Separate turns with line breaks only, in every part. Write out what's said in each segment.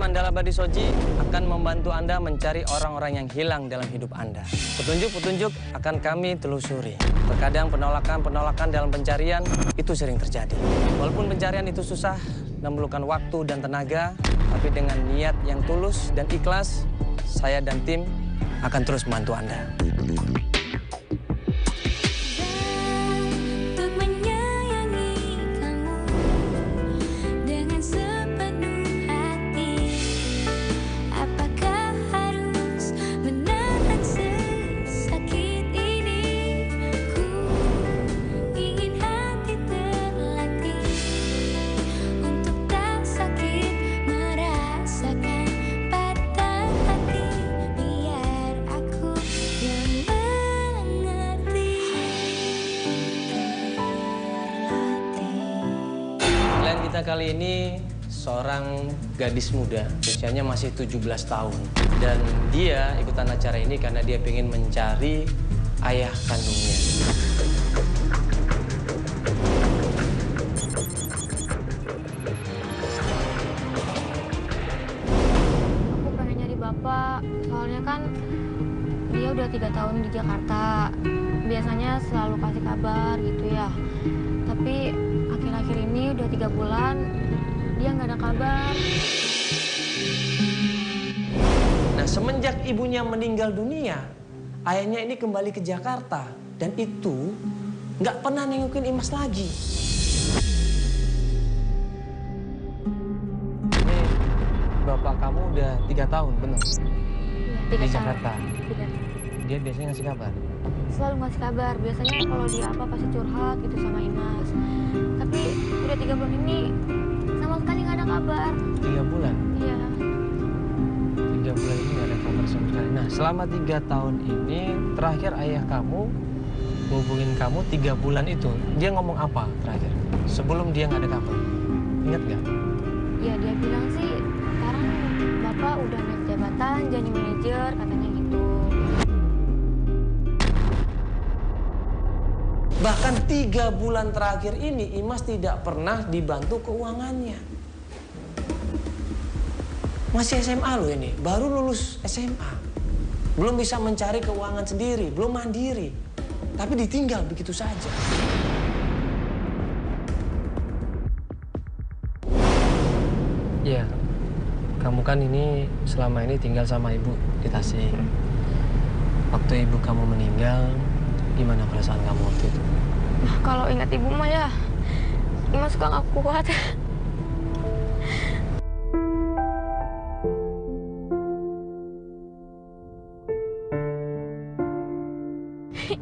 Mandala Badi Soji akan membantu Anda mencari orang-orang yang hilang dalam hidup Anda. Petunjuk-petunjuk akan kami telusuri. Terkadang penolakan-penolakan dalam pencarian itu sering terjadi. Walaupun pencarian itu susah, memerlukan waktu dan tenaga, tapi dengan niat yang tulus dan ikhlas, saya dan tim akan terus membantu Anda. Kali ini seorang gadis muda, usianya masih 17 tahun. Dan dia ikutan acara ini karena dia ingin mencari ayah kandungnya.
Aku pengen nyari bapak, soalnya kan dia udah 3 tahun di Jakarta. Biasanya selalu kasih kabar gitu ya. Tapi akhir-akhir ini udah 3 bulan, dia nggak ada kabar.
Nah, semenjak ibunya meninggal dunia, ayahnya ini kembali ke Jakarta. Dan itu nggak pernah nengokin Imas lagi. Ini bapak kamu udah 3 tahun, bener?
Ya,
di Jakarta.
3.
Dia biasanya ngasih kabar?
Selalu ngasih kabar. Biasanya kalau dia apa pasti curhat gitu sama Imas. Tapi udah 3 bulan ini sama sekali nggak ada kabar.
3 bulan?
Iya.
3 bulan ini nggak ada kabar sama sekali. Nah, selama 3 tahun ini, terakhir ayah kamu hubungin kamu 3 bulan itu, dia ngomong apa terakhir? Sebelum dia nggak ada kabar. Ingat nggak?
Ya, dia bilang sih sekarang bapak udah naik jabatan jadi manajer, katanya gitu.
Bahkan 3 bulan terakhir ini, Imas tidak pernah dibantu keuangannya. Masih SMA loh ini, baru lulus SMA. Belum bisa mencari keuangan sendiri, belum mandiri. Tapi ditinggal begitu saja. Ya, kamu kan ini selama ini tinggal sama ibu di Tasik. Waktu ibu kamu meninggal, gimana perasaan kamu waktu itu?
Nah, kalau ingat ibu mah ya, Imas suka nggak kuat.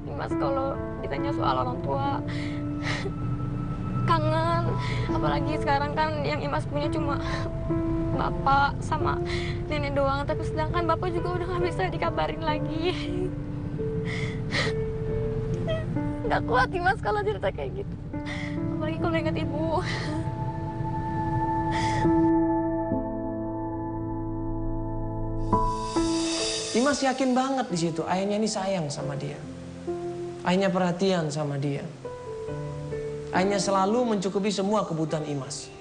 Imas kalau ditanya soal orang tua, kangen. Apalagi sekarang kan yang Imas punya cuma bapak sama nenek doang. Tapi sedangkan bapak juga udah nggak bisa dikabarin lagi. Nggak kuat Imas kalau cerita kayak gitu. Apalagi kalau ingat ibu.
Imas yakin banget di situ, ayahnya ini sayang sama dia. Ayahnya perhatian sama dia. Ayahnya selalu mencukupi semua kebutuhan Imas.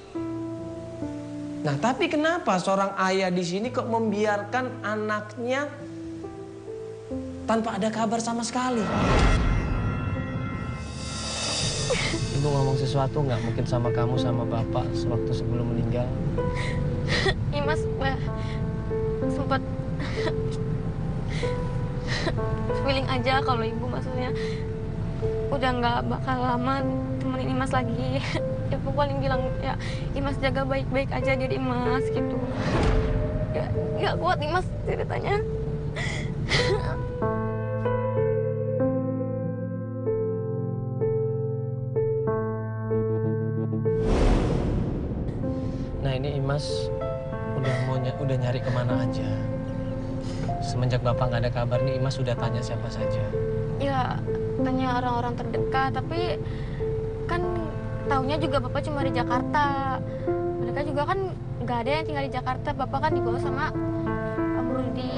Nah, tapi kenapa seorang ayah di sini kok membiarkan anaknya tanpa ada kabar sama sekali? Ibu ngomong sesuatu nggak mungkin sama kamu sama bapak sewaktu sebelum meninggal?
Imas sempat feeling aja kalau ibu maksudnya udah nggak bakal lama temenin Imas lagi. Ibu paling bilang ya Imas jaga baik-baik aja jadi Imas gitu. Ya nggak kuat Imas ceritanya.
Nah, ini Imas udah nyari kemana aja. Semenjak bapak nggak ada kabar nih, Imas sudah tanya siapa saja.
Ya tanya orang-orang terdekat, tapi kan taunya juga bapak cuma di Jakarta. Mereka juga kan nggak ada yang tinggal di Jakarta. Bapak kan dibawa sama Om Rudi.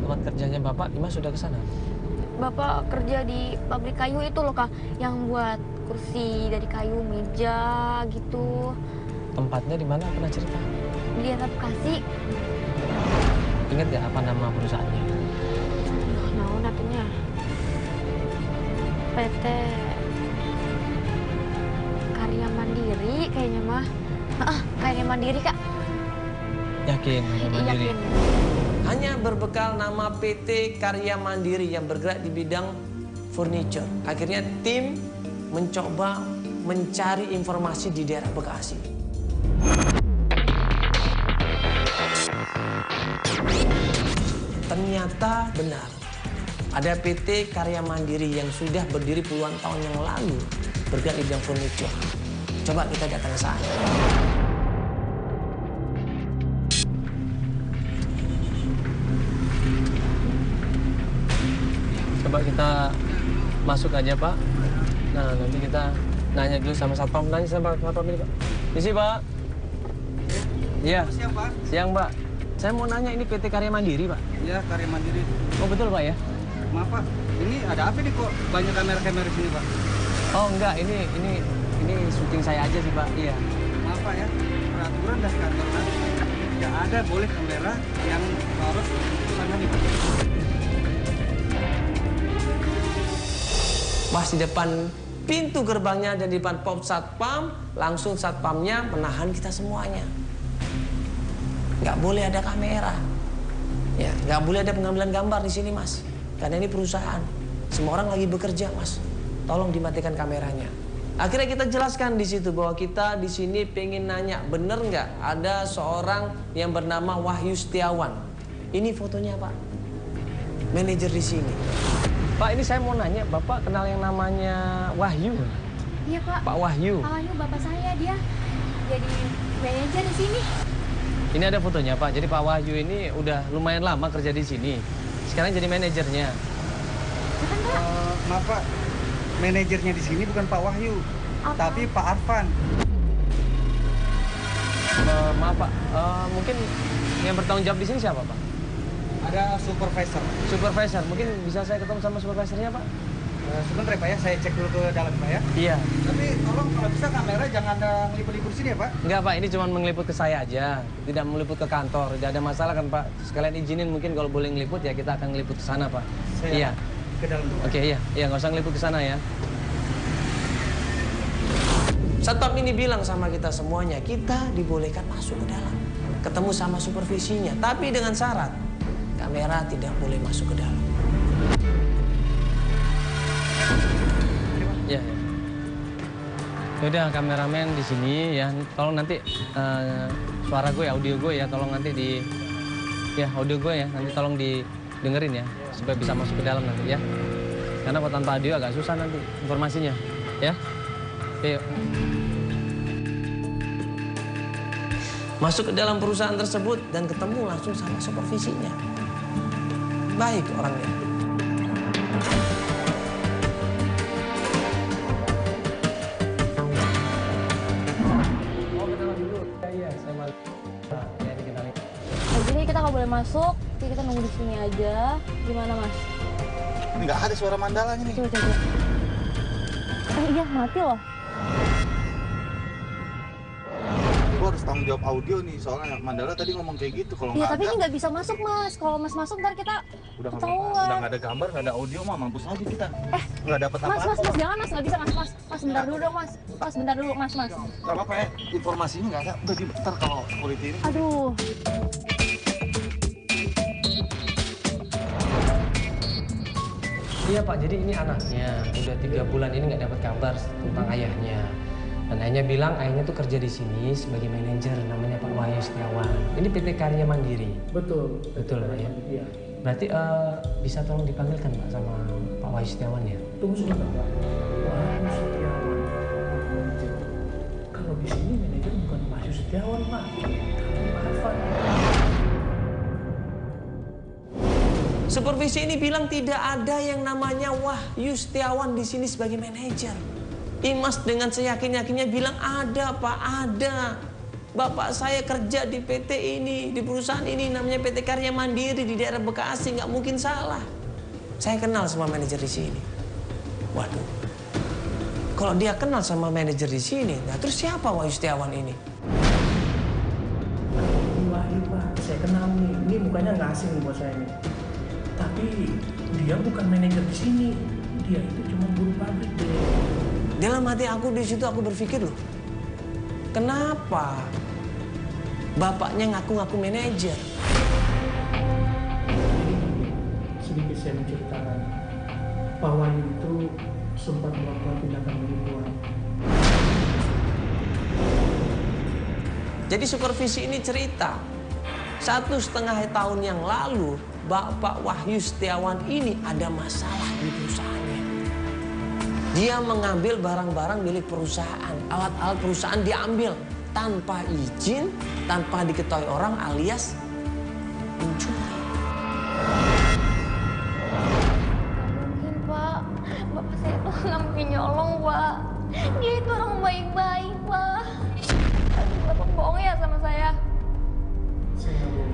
Tempat kerjanya bapak, Imas sudah ke sana?
Bapak kerja di pabrik kayu itu loh Kak, yang buat kursi dari kayu, meja gitu.
Tempatnya di mana? Pernah cerita?
Di daerah Bekasi.
Ingat nggak apa nama perusahaannya?
Mau natunya. PT Karya Mandiri kayaknya mah. Karya Mandiri, Kak.
Yakin, Karya Mandiri.
Yakin.
Hanya berbekal nama PT Karya Mandiri yang bergerak di bidang furniture. Akhirnya tim mencoba mencari informasi di daerah Bekasi. Ternyata benar, ada PT Karya Mandiri yang sudah berdiri puluhan tahun yang lalu bergerak di bidang furniture. Coba kita datang ke sana. Coba kita masuk aja, Pak. Nah, nanti kita nanya dulu sama satpam. Nanya sama satpam ini, Pak. Misi, Pak. Iya.
Siang, Pak.
Siang, Pak. Saya mau nanya, ini PT Karya Mandiri, Pak?
Iya, Karya Mandiri.
Oh, betul, Pak, ya?
Maaf, Pak. Ini ada apa nih kok banyak kamera-kamera di sini, Pak?
Oh, enggak. Ini syuting saya aja sih, Pak. Iya.
Maaf, Pak ya. Peraturan dari kantor kan tidak ada boleh kamera yang harus sana nih, Pak.
Pas di depan pintu gerbangnya dan di depan pop satpam, langsung satpamnya menahan kita semuanya. Nggak boleh ada kamera. Ya, nggak boleh ada pengambilan gambar di sini, Mas. Karena ini perusahaan. Semua orang lagi bekerja, Mas. Tolong dimatikan kameranya. Akhirnya kita jelaskan di situ bahwa kita di sini pengen nanya, bener nggak ada seorang yang bernama Wahyu Setiawan. Ini fotonya, Pak. Manajer di sini. Pak, ini saya mau nanya, Bapak kenal yang namanya Wahyu?
Iya, Pak.
Pak Wahyu.
Pak Wahyu, bapak saya, dia jadi manajer di sini.
Ini ada fotonya, Pak. Jadi Pak Wahyu ini udah lumayan lama kerja di sini. Sekarang jadi manajernya.
Bukan, Pak?
Maaf, Pak. Manajernya di sini bukan Pak Wahyu,
Apa?
tapi Pak Arfan.
Maaf, Pak. Mungkin yang bertanggung jawab di sini siapa, Pak?
Ada supervisor.
Supervisor. Mungkin bisa saya ketemu sama supervisornya, Pak?
Sebentar ya, Pak ya. Saya cek dulu ke dalam, Pak ya.
Iya.
Tapi tolong kalau bisa kamera jangan ngeliput-liput di sini ya, Pak.
Enggak, Pak. Ini cuma mengeliput ke saya aja. Tidak meliput ke kantor. Tidak ada masalah kan, Pak? Sekalian izinin mungkin kalau boleh ngeliput ya kita akan ngeliput ke sana, Pak.
Saya
Iya.
ke dalam dulu.
Oke, iya. Iya, nggak usah ngeliput ke sana ya. Satpam ini bilang sama kita semuanya, kita dibolehkan masuk ke dalam. Ketemu sama supervisinya. Tapi dengan syarat, kamera tidak boleh masuk ke dalam. Ya, ya. Yaudah, kameramen di sini ya. Tolong nanti suara gue, audio gue ya. Tolong nanti audio gue ya. Nanti tolong didengerin ya, supaya bisa masuk ke dalam nanti ya. Karena kalau tanpa audio agak susah nanti informasinya, ya. Oke, yuk. Masuk ke dalam perusahaan tersebut dan ketemu langsung sama supervisinya. Baik orangnya.
Jadi kita nggak boleh masuk, jadi kita nunggu di sini aja. Gimana, Mas?
Ini nggak ada suara mandalanya nih.
Coba. Iya, mati loh.
Gua harus tanggung jawab audio nih, soalnya Mandala tadi ngomong kayak gitu. Kalau
Iya,
nggak
tapi
ada,
ini nggak bisa masuk, Mas. Kalau Mas masuk, ntar kita
udah
ketahuan.
nggak ada gambar, nggak ada audio mah mampus aja kita. Nggak dapat
Mas,
apa-apa.
Mas, jangan, Mas. Nggak bisa, Mas. Mas, bentar dulu dong, Mas. Mas, bentar dulu, Mas.
Nggak apa-apa ya, informasinya nggak ada. Udah dibentar kalau security ini.
Aduh.
Iya, Pak, jadi ini anaknya. Udah 3 bulan ini nggak dapat kabar tentang ayahnya. Dan ayahnya bilang ayahnya tuh kerja di sini sebagai manajer, namanya Pak Wahyu Setiawan. Ini PT Karya Mandiri.
Betul.
Betul, Pak ya?
Iya.
Berarti bisa tolong dipanggilkan, Pak, sama Pak Wahyu Setiawan ya?
Tunggu sebentar, Pak. Wahyu Setiawan. Kalau di sini manajer bukan Wahyu Setiawan, Pak. Pak Arfan.
Supervisi ini bilang tidak ada yang namanya Wahyu Setiawan di sini sebagai manajer. Imas dengan seyakin-yakinnya bilang ada, Pak, ada. Bapak saya kerja di PT ini, di perusahaan ini namanya PT Karya Mandiri di daerah Bekasi, nggak mungkin salah. Saya kenal sama manajer di sini. Waduh, kalau dia kenal sama manajer di sini, nah terus siapa Wahyu Setiawan ini?
mukanya nggak asing buat saya nih. Tapi dia bukan manajer di sini. Dia itu cuma buruh pabrik deh.
Dalam hati aku di situ aku berpikir loh, kenapa bapaknya ngaku-ngaku manajer?
Sedikit saya menceritakan, Pak Wahyu itu sempat melakukan tindakan penipuan.
Jadi supervisi ini cerita, 1,5 tahun yang lalu Bapak Wahyu Setiawan ini ada masalah di perusahaannya. Dia mengambil barang-barang milik perusahaan, alat-alat perusahaan diambil tanpa izin, tanpa diketahui orang alias mencuri.
Mungkin Pak, bapak saya tuh nggak mungkin nyolong Pak. Dia itu orang baik-baik Pak. Aduh, bapak bohong ya sama saya.
Saya nggak bohong.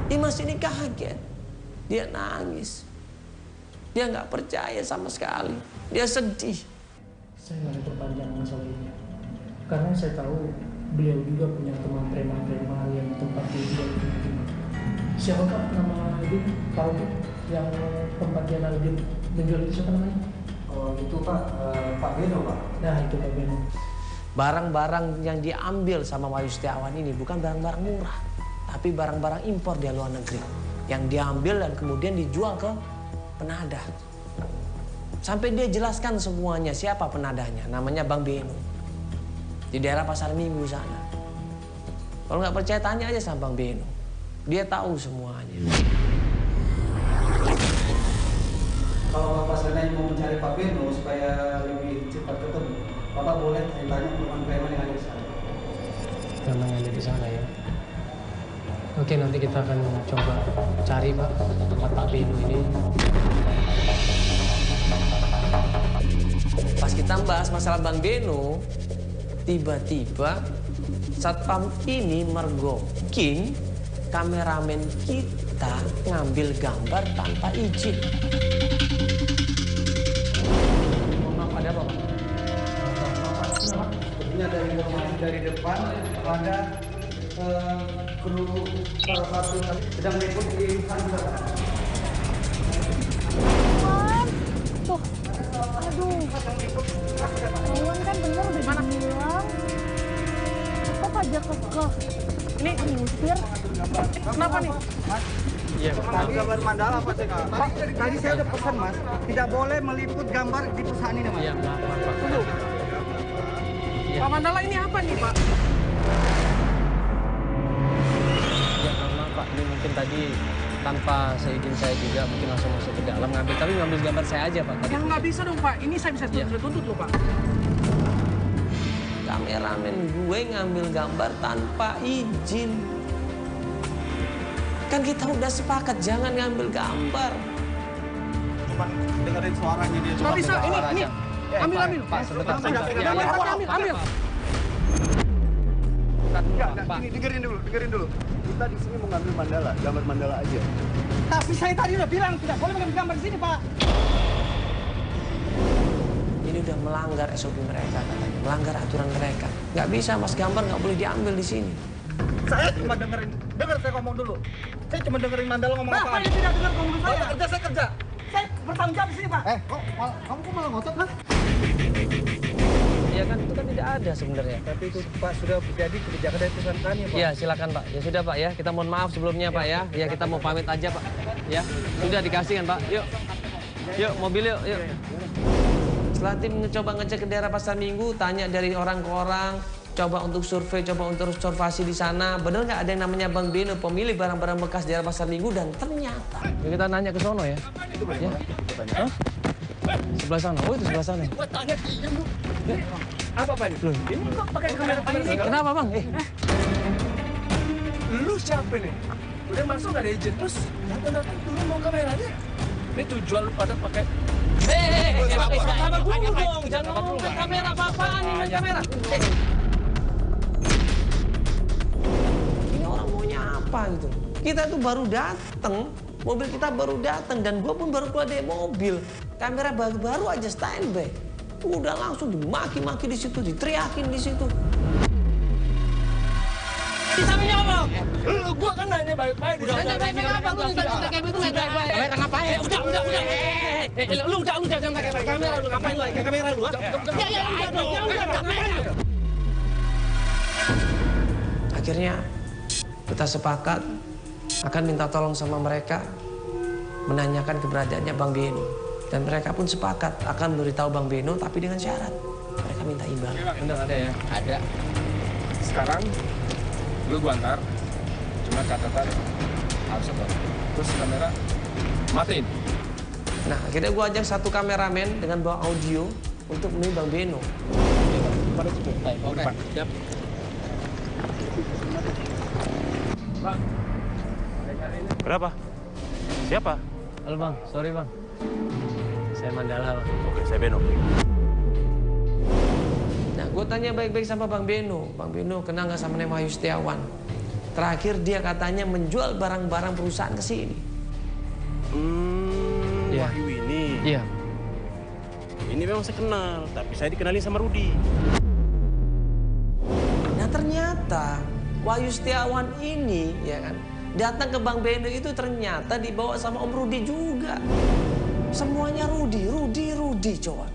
Dimas ini kaget, dia nangis. Dia nggak percaya sama sekali, dia sedih.
Saya nggak ada perpanjang masalah ini. Karena saya tahu beliau juga punya teman preman-preman yang tempat dia juga itu. Siapakah nama itu? Tahu yang tempat dia lagi menjual itu siapa namanya?
Oh itu Pak, Pak Beno Pak.
Nah itu Pak Beno.
Barang-barang yang diambil sama Wahyu Setiawan ini bukan barang-barang murah, tapi barang-barang impor dari luar negeri yang diambil dan kemudian dijual ke penadah. Sampai dia jelaskan semuanya siapa penadahnya, namanya Bang Beno. Di daerah Pasar Minggu sana. Kalau nggak percaya tanya aja sama Bang Beno. Dia tahu semuanya.
Kalau Bapak sebenarnya mau mencari Pak Beno supaya lebih cepat ketemu, Bapak boleh tanya preman-preman yang ada di sana.
Memang ada di sana ya. Oke, nanti kita akan coba cari Pak tempat Pak Beno ini.
Pas kita bahas masalah Bang Beno, tiba-tiba satpam ini mergoking kameramen kita ngambil gambar tanpa izin. Maaf, ada apa Pak?
Sebenarnya dari informasi dari depan ada kru salah satu sedang meliput di sana.
Tuh, aduh. Kawan kan bener udah dibilang. Kok pajak kekeh? Ini ngusir.
Kenapa nih? Mas? Iya, gambar mandala Pak Ceka. Pak, tadi saya udah pesan Mas, tidak boleh meliput gambar di perusahaan ini Mas.
Iya, maaf Pak.
Tunggu.
Pak Mandala ini apa nih Pak?
Ya maaf Pak, ini mungkin tadi tanpa seizin saya juga mungkin langsung masuk ke dalam ngambil, tapi ngambil gambar saya aja Pak. Tadi.
Yang nggak bisa dong Pak, ini saya bisa tuntut loh Pak.
Kameramen gue ngambil gambar tanpa izin. Kan kita udah sepakat jangan ngambil gambar.
Cuma dengerin suaranya dia.
Nggak bisa, ini. Ambil.
Pak, sebentar.
Ambil.
Pak.
Ini dengerin dulu. Kita di sini mau ngambil mandala, gambar mandala aja.
Tapi saya tadi udah bilang tidak boleh mengambil gambar di sini Pak.
Ini udah melanggar SOP mereka katanya, melanggar aturan mereka. Nggak bisa Mas, gambar nggak boleh diambil di sini.
Saya cuma dengar saya ngomong dulu. Saya cuma dengerin mandala ngomong apa. Ini tidak dengar ngomong saya. Saya kerja. Saya bertanggung jawab di sini Pak.
Kamu kok malah ngotot, Mas?
Ya kan itu kan tidak ada sebenarnya.
Tapi itu Pak sudah jadi kebijakan dari perusahaan kami Pak.
Ya silakan Pak. Ya sudah Pak ya. Kita mohon maaf sebelumnya Pak ya. Ya kita mau pamit aja Pak. Ya sudah dikasih kan Pak. Yuk mobil yuk. Setelah tim coba ngecek ke daerah Pasar Minggu, tanya dari orang ke orang, coba untuk survei, coba untuk observasi di sana. Benar nggak ada yang namanya Bang Beno pemilik barang-barang bekas daerah Pasar Minggu, dan ternyata. Ya, kita nanya ke sono ya.
Itu boleh,
Ya.
Hah?
Sebelah sana. Oh itu sebelah sana.
Gua tanya dulu. Apa Pak?
Loh,
Ini kok pakai kamera ini?
kenapa Bang?
Lu siapa nih? Udah masuk gak ada izin, terus datang-datang dulu mau kameranya. Ini tujuan lu pada pakai
Sabar dulu dong, jangan ngomongin kamera apa-apaan ini kamera. Ini orang maunya apa gitu? Kita tuh baru datang, mobil kita baru datang dan gue pun baru keluar dari mobil. Kamera baru aja standby. Udah langsung dimaki-maki di situ, diteriakin di situ.
Bisa menyolong. Lu gua kan nanya baik-baik. Udah baik-baik apa? Lu minta kayak begitu baik-baik. Baik ngapain? Udah. Lu jangan pakai kamera lu ngapain lu? Pakai kamera lu. Ya udah.
Akhirnya kita sepakat akan minta tolong sama mereka menanyakan keberadaannya Bang Beno. Dan mereka pun sepakat akan memberitahu Bang Beno tapi dengan syarat. Mereka minta imbalan.
Bener ada ya?
Ada.
Sekarang lu gua antar. Cuma catatan harus apa? Terus kamera matiin.
Nah, akhirnya gua ajak satu kameramen dengan bawa audio untuk menemui Bang Beno.
Pada cukup. Oke. Siap. Bang.
Kenapa? Siapa?
Halo Bang, sorry Bang. Saya Mandala Bang.
Oke, saya Beno.
Nah, gue tanya baik-baik sama Bang Beno. Bang Beno kenal nggak sama Wahyu Setiawan? Terakhir dia katanya menjual barang-barang perusahaan ke sini. Iya.
Wahyu ini.
Iya.
Ini memang saya kenal, tapi saya dikenalin sama Rudi.
Nah ternyata Wahyu Setiawan ini, ya kan, datang ke Bang Beno itu ternyata dibawa sama Om Rudi juga. Semuanya Rudi coba.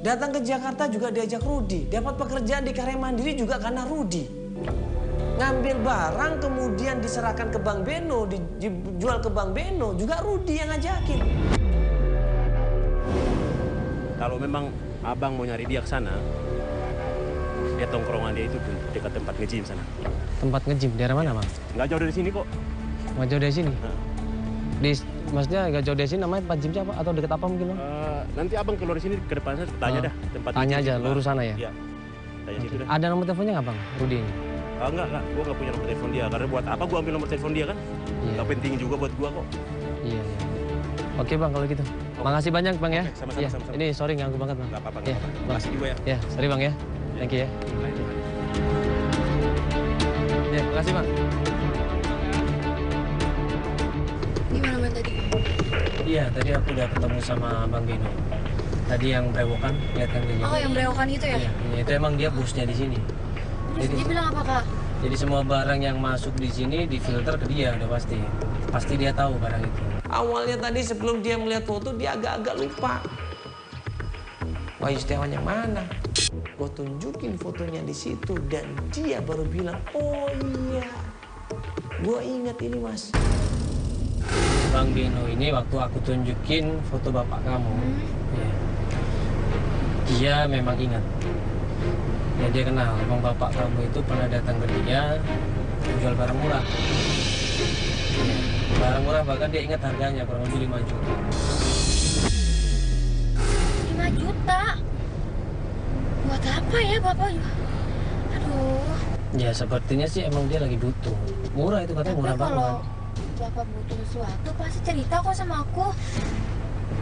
Datang ke Jakarta juga diajak Rudi. Dapat pekerjaan di Karya Mandiri juga karena Rudi. Ngambil barang kemudian diserahkan ke Bang Beno, dijual ke Bang Beno, juga Rudi yang ngajakin.
Kalau memang abang mau nyari dia ke sana, dia tongkrongan dia itu dekat tempat nge-gym sana.
Tempat nge-gym, daerah mana Bang?
Nggak jauh dari sini kok.
Nggak jauh dari sini?
Nah.
Maksudnya nggak jauh dari sini namanya tempat gym siapa? Atau dekat apa mungkin Bang?
Nanti abang keluar di sini ke depan saya tanya dah tempat.
Tanya
nge-gym
aja,
situ,
lurus
Bang.
sana ya?
Iya. Tanya situ dah.
Ada nomor teleponnya nggak Bang, Rudi ini?
Enggak. Gua nggak punya nomor telepon dia. Karena buat apa gua ambil nomor telepon dia kan?
Iya.
Nggak penting juga buat gua kok.
Iya. Oke Bang kalau gitu. Makasih banyak Bang ya.
Oke, sama-sama,
Iya,
sama-sama.
Ini sorry ganggu banget Bang.
Nggak apa-apa.
Iya,
Makasih
makasih
juga ya.
Ya, sorry Bang ya. Thank you ya. Ya, makasih Bang.
Gimana Bang tadi?
Iya, tadi aku udah ketemu sama Bang Beno. Tadi yang berewokan, lihat kan dia.
Oh, yang berewokan itu ya?
Iya, itu emang dia bosnya di sini.
Terus dia bilang apa, Kak?
Jadi semua barang yang masuk di sini difilter ke dia udah pasti. Pasti dia tahu barang itu. Awalnya tadi sebelum dia melihat foto dia agak-agak lupa. Wahyu Setiawan yang mana? Gue tunjukin fotonya di situ dan dia baru bilang, oh iya, gue ingat ini Mas. Bang Beno ini waktu aku tunjukin foto bapak kamu, ya, dia memang ingat. Ya dia kenal, bang bapak kamu itu pernah datang ke dia jual barang murah. Ya, barang murah bahkan dia ingat harganya kurang lebih 5 juta.
5 juta? Buat apa ya Bapak? Aduh.
Ya sepertinya sih emang dia lagi butuh. Murah itu katanya,
Tapi
murah
kalau
banget.
Bapak butuh sesuatu pasti cerita kok sama aku.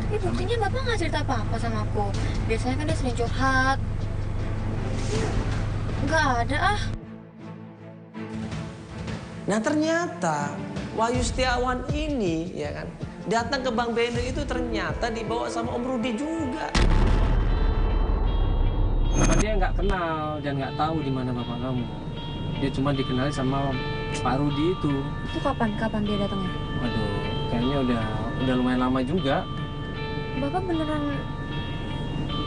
Tapi buktinya Bapak nggak cerita apa-apa sama aku. Biasanya kan dia sering curhat. Nggak ada ah.
Nah ternyata Wahyu Setiawan ini ya kan datang ke Bang Beno itu ternyata dibawa sama Om Rudi juga. Dia nggak kenal dan nggak tahu di mana bapak kamu. Dia cuma dikenal sama Pak Rudi itu.
Itu kapan dia datangnya?
Waduh, kayaknya udah lumayan lama juga.
Bapak beneran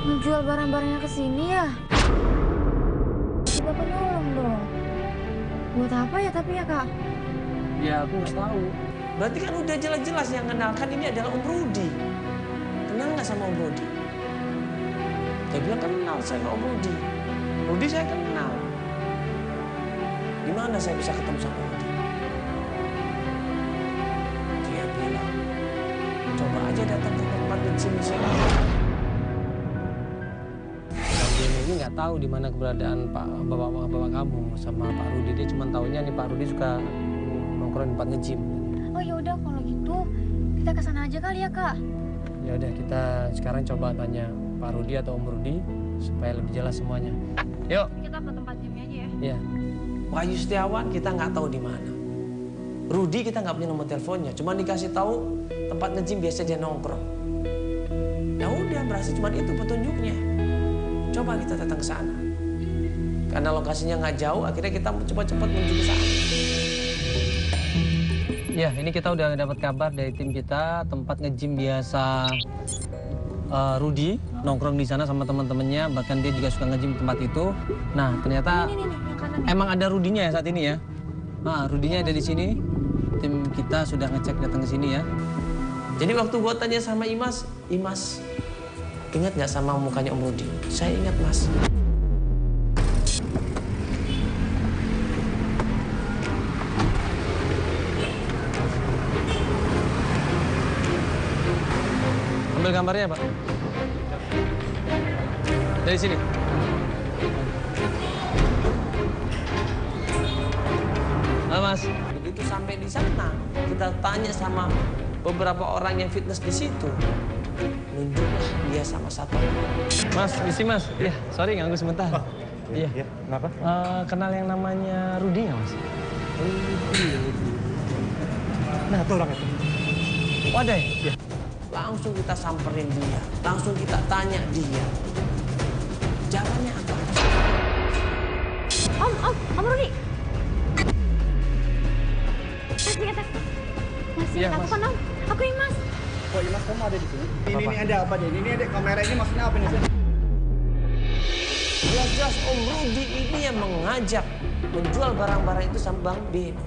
menjual barang-barangnya ke sini ya? Bapak nolong dong. Buat apa ya tapi ya Kak?
Ya aku nggak tahu. Berarti kan udah jelas-jelas yang kenalkan ini adalah Om Rudi. Kenal nggak sama Om Rudi? Dia bilang kenal saya sama Om Rudi. Rudi saya kenal. Di mana saya bisa ketemu sama Rudi? Dia bilang, coba aja datang ke tempat nge-gym saya. Bang Beno ini nggak tahu di mana keberadaan bapak kamu sama Pak Rudi. Dia cuma taunya nih Pak Rudi suka nongkrong di tempat nge-gym.
Oh ya udah kalau gitu kita ke sana aja kali ya Kak.
Ya udah kita sekarang coba tanya Pak Rudi atau Om Rudi supaya lebih jelas semuanya. Yuk.
Kita ke tempat gymnya aja ya.
Iya. Wahyu Setiawan kita nggak tahu di mana. Rudi kita nggak punya nomor teleponnya, cuma dikasih tahu tempat nge-gym biasa dia nongkrong. Ya udah berarti cuma itu petunjuknya. Coba kita datang ke sana. Karena lokasinya nggak jauh, akhirnya kita cepat-cepat menuju ke sana. Ya, ini kita udah dapat kabar dari tim kita, tempat nge-gym biasa Rudi nongkrong di sana sama teman-temannya, bahkan dia juga suka nge-gym tempat itu. Nah, ternyata emang ada Rudinya ya saat ini ya. Nah, Rudinya ada di sini. Tim kita sudah ngecek datang ke sini ya. Jadi waktu gua tanya sama Imas, Imas ingat nggak sama mukanya Om Rudi? Saya ingat, Mas. Ambil gambarnya, Pak. Dari sini. Halo, Mas. Begitu sampai di sana, kita tanya sama beberapa orang yang fitness di situ. Nunjuklah dia sama satu. Mas, isi Mas. Iya, sorry ganggu sebentar.
Oh,
iya.
Iya, kenapa?
Kenal yang namanya Rudi nggak, Mas?
Nah, tuh orang itu.
Oh, ada ya? Iya. Langsung kita samperin dia, langsung kita tanya dia. Jawabannya apa?
Om Rudi. Mas, ingat aku. Mas,
Iya,
ingat aku
Mas.
kan, Om? Aku Imas.
Kok Imas kamu ada di sini? Ini ada apa deh? Ini ada kamera ini maksudnya apa nih?
Jelas-jelas Om Rudi ini yang mengajak menjual barang-barang itu sama Bang Beno.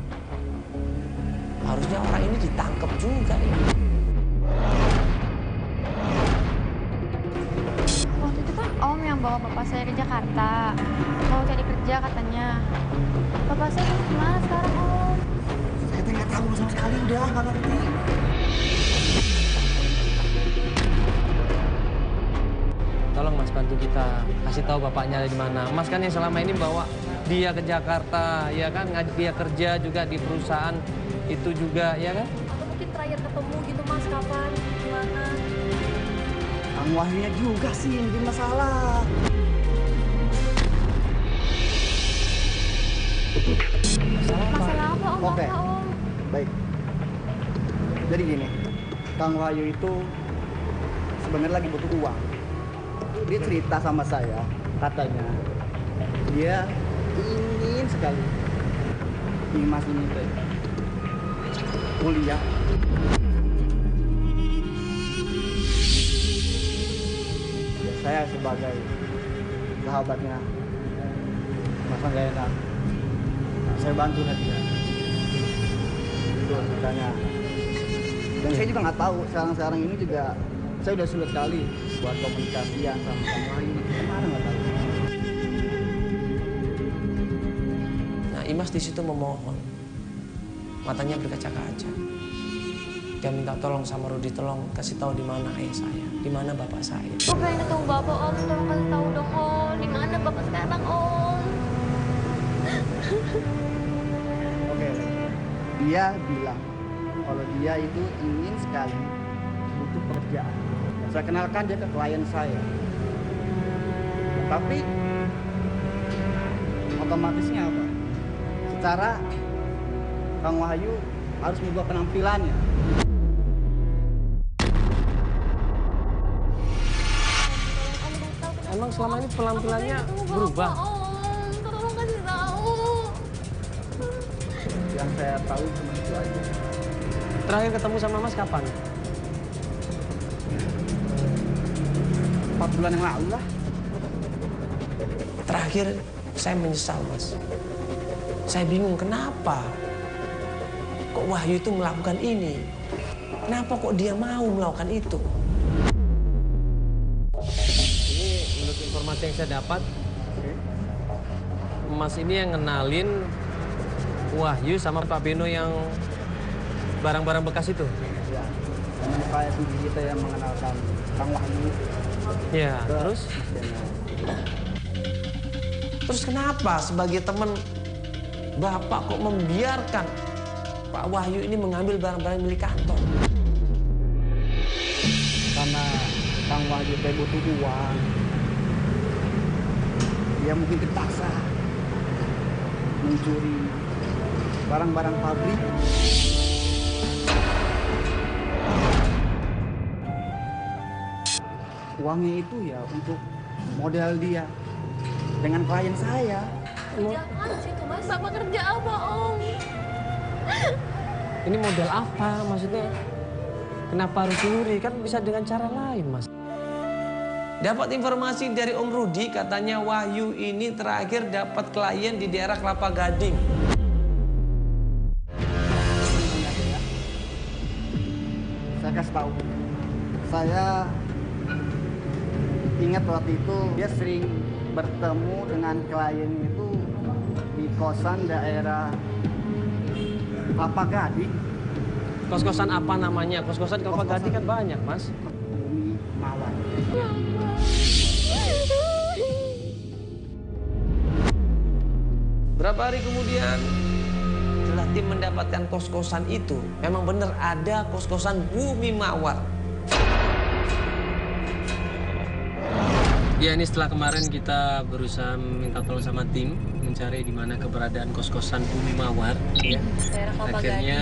Harusnya orang ini ditangkap juga ya.
Waktu itu kan Om yang bawa bapak saya ke Jakarta. Mau cari kerja katanya. Bapak saya kemana sekarang, Om?
Saya nggak tahu sama sekali, udah nggak ngerti.
Tolong Mas bantu kita kasih tahu bapaknya ada di mana. Mas kan yang selama ini bawa dia ke Jakarta, ya kan? Dia kerja juga di perusahaan itu juga, ya kan?
Atau mungkin terakhir ketemu gitu Mas, kapan? Gimana?
Kang Wahyunya juga sih yang bikin masalah.
Masalah apa, Om?
Oke.
Apa, Om?
Baik. Jadi gini, Kang Wahyu itu sebenarnya lagi butuh uang. Dia cerita sama saya, katanya dia ingin sekali Imas ini kuliah. Ya, saya sebagai sahabatnya, masa nggak enak. Nah, saya bantu dia. Itu ceritanya. Dan saya juga nggak tahu sekarang ini juga saya udah sulit sekali buat komunikasian sama Kang Wahyu. Kemana nggak tahu.
Nah, Imas di situ memohon. Matanya berkaca-kaca. Dia minta tolong sama Rudi, tolong kasih tahu di mana ayah saya, di mana bapak saya.
Aku pengen ketemu Bapak, Om. Tolong kasih tahu dong, Om. Di mana Bapak sekarang, Om?
Oke, dia bilang kalau dia itu ingin sekali butuh pekerjaan. Saya kenalkan dia ke klien saya. Tapi otomatisnya apa? Secara Kang Wahyu harus mengubah penampilannya.
Emang selama ini penampilannya berubah?
Om, tolong kasih tahu.
Yang saya tahu cuma itu aja.
Terakhir ketemu sama Mas kapan?
4 bulan yang lalu lah.
Terakhir saya menyesal, Mas. Saya bingung kenapa kok Wahyu itu melakukan ini. Kenapa kok dia mau melakukan itu? Ini menurut informasi yang saya dapat, Mas ini yang ngenalin Wahyu sama Pak Beno yang barang-barang bekas itu.
Ya, namanya Pak Sudi kita yang mengenalkan Kang Wahyu.
Ya,
ke
terus?
Mas Beno.
Terus kenapa sebagai teman Bapak kok membiarkan Pak Wahyu ini mengambil barang-barang milik kantor?
Karena Kang Wahyu teh butuh uang. Dia mungkin terpaksa mencuri barang-barang pabrik. Uangnya itu ya untuk modal dia. dengan klien saya.
Kerja apa di situ, Mas? Bapak kerja apa, Om?
Ini modal apa maksudnya? Kenapa harus nyuri? Kan bisa dengan cara lain, Mas. Dapat informasi dari Om Rudi, katanya Wahyu ini terakhir dapat klien di daerah Kelapa Gading.
Saya kasih tahu. Saya ingat waktu itu dia sering bertemu dengan klien itu di kosan daerah Kelapa Gading.
Kos-kosan apa namanya? Kos-kosan Kelapa Gading kan banyak, Mas.
Bumi Mawar.
Berapa hari kemudian setelah tim mendapatkan kos-kosan itu, memang benar ada kos-kosan Bumi Mawar. Ya, ini setelah kemarin kita berusaha minta tolong sama tim mencari di mana keberadaan kos-kosan Bumi Mawar. Ya.
Daerah Kelapa
Akhirnya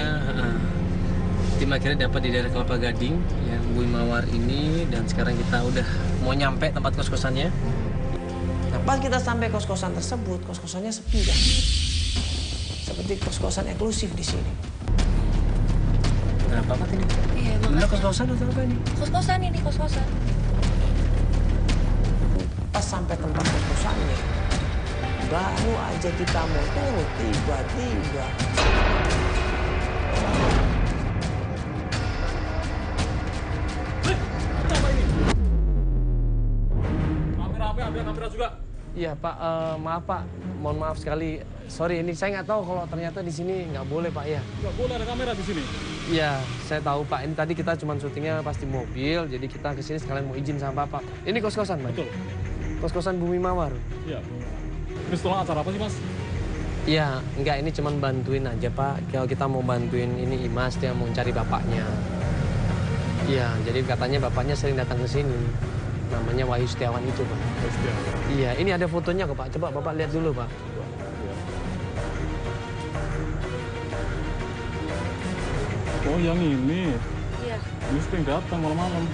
tim akhirnya dapat di daerah Kelapa Gading, ya, Bumi Mawar ini, dan sekarang kita udah mau nyampe tempat kos-kosannya. Nah, pas kita sampai kos-kosan tersebut, kos-kosannya sepi banget. Seperti kos-kosan eksklusif di sini. Nah, Bapak ini?
Iya,
Bener
makasih.
kos-kosan atau apa ini?
Kos-kosan ini, kos-kosan.
Pas sampai tempat kos-kosannya, baru aja kita mau turun, tiba-tiba
Kamera juga.
Iya Pak, maaf Pak, mohon maaf sekali. Sorry, ini saya nggak tahu kalau ternyata di sini nggak boleh Pak ya.
Nggak boleh ada kamera di sini.
Iya, saya tahu Pak. Ini tadi kita cuma syutingnya pas di mobil, jadi kita kesini sekalian mau izin sama Bapak. Ini kos-kosan Pak?
Betul.
Kos-kosan Bumi Mawar?
Iya. Ini setelah acara apa sih Mas?
Iya, enggak, ini cuma bantuin aja Pak. Kalau kita mau bantuin ini Imas, dia mau cari bapaknya. Iya, jadi katanya bapaknya sering datang ke sini. Namanya Wahyu Setiawan itu Pak. Iya, ini ada fotonya kok Pak. Coba Bapak lihat dulu Pak.
Oh yang ini.
Iya.
Ini sering datang malam-malam.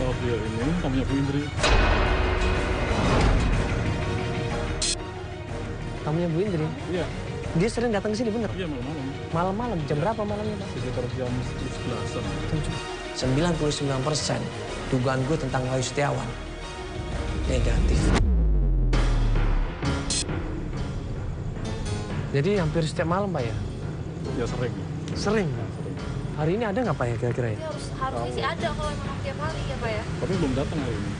Oh dia ini tamunya Bu Indri.
Tamunya Bu Indri?
Iya.
Dia sering datang ke sini bener?
Iya malam-malam.
Malam-malam, jam berapa malamnya Pak?
Sekitar jam 11-an.
99% dugaan gue tentang Wahyu Setiawan negatif. Jadi hampir setiap malam Pak ya?
Ya sering.
Sering? Hari ini ada nggak Pak ya kira-kira ya?
Ya, harusnya sih ada kalau memang tiap hari ya Pak ya.
Tapi belum datang hari ini.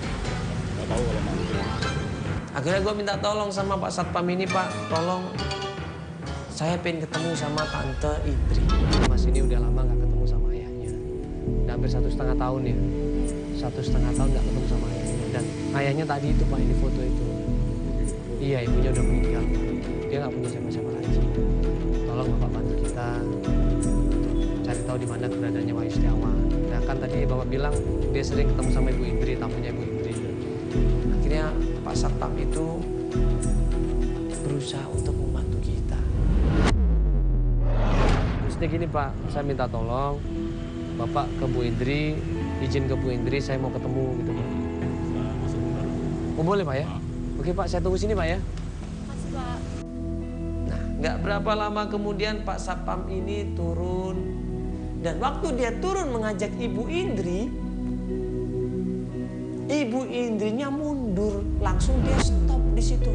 Nggak tahu kalau nanti.
Akhirnya gue minta tolong sama Pak Satpam ini Pak, tolong saya pengen ketemu sama Tante Indri. Mas ini udah lama nggak ketemu sama ayahnya. Udah hampir 1,5 tahun ya. 1,5 tahun nggak ketemu sama ayahnya. Dan ayahnya tadi itu Pak, ini foto itu. Iya, ibunya udah meninggal. Dia nggak punya siapa-siapa lagi. Tolong Bapak bantu kita untuk cari tahu di mana keberadaannya Wahyu Setiawan. Nah kan tadi Bapak bilang dia sering ketemu sama Ibu Indri, tamunya Ibu Indri. Akhirnya Pak Satpam itu berusaha untuk membantu kita. Maksudnya gini Pak, saya minta tolong Bapak ke Bu Indri, izin ke Bu Indri, saya mau ketemu gitu Pak. Oh boleh Pak ya? Oke Pak, saya tunggu sini Pak ya.
Makasih Pak.
Nah, nggak berapa lama kemudian Pak Satpam ini turun. Dan waktu dia turun mengajak Ibu Indri, Ibu Indrinya mundur. Langsung dia stop di situ.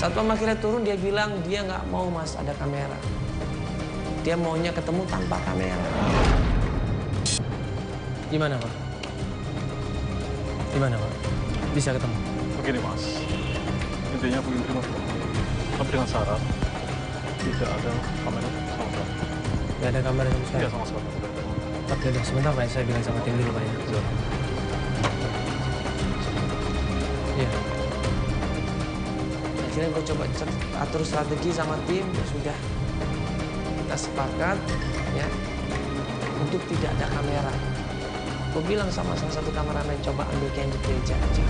Satpam akhirnya turun, dia bilang dia nggak mau Mas ada kamera. Dia maunya ketemu tanpa kamera. Gimana Pak? Gimana Pak? Bisa ketemu?
Begini Mas. Intinya Bu Indri Mas. Tapi dengan syarat tidak ada kamera sama sekali.
Nggak ada kamera sama sekali?
Iya sama sekali.
Oke, udah sebentar Pak, saya bilang sama tim dulu Pak ya. Iya. Akhirnya gue coba atur strategi sama tim, sudah kita sepakat ya untuk tidak ada kamera. Gue bilang sama salah satu kameramen, coba ambil candid gereja aja.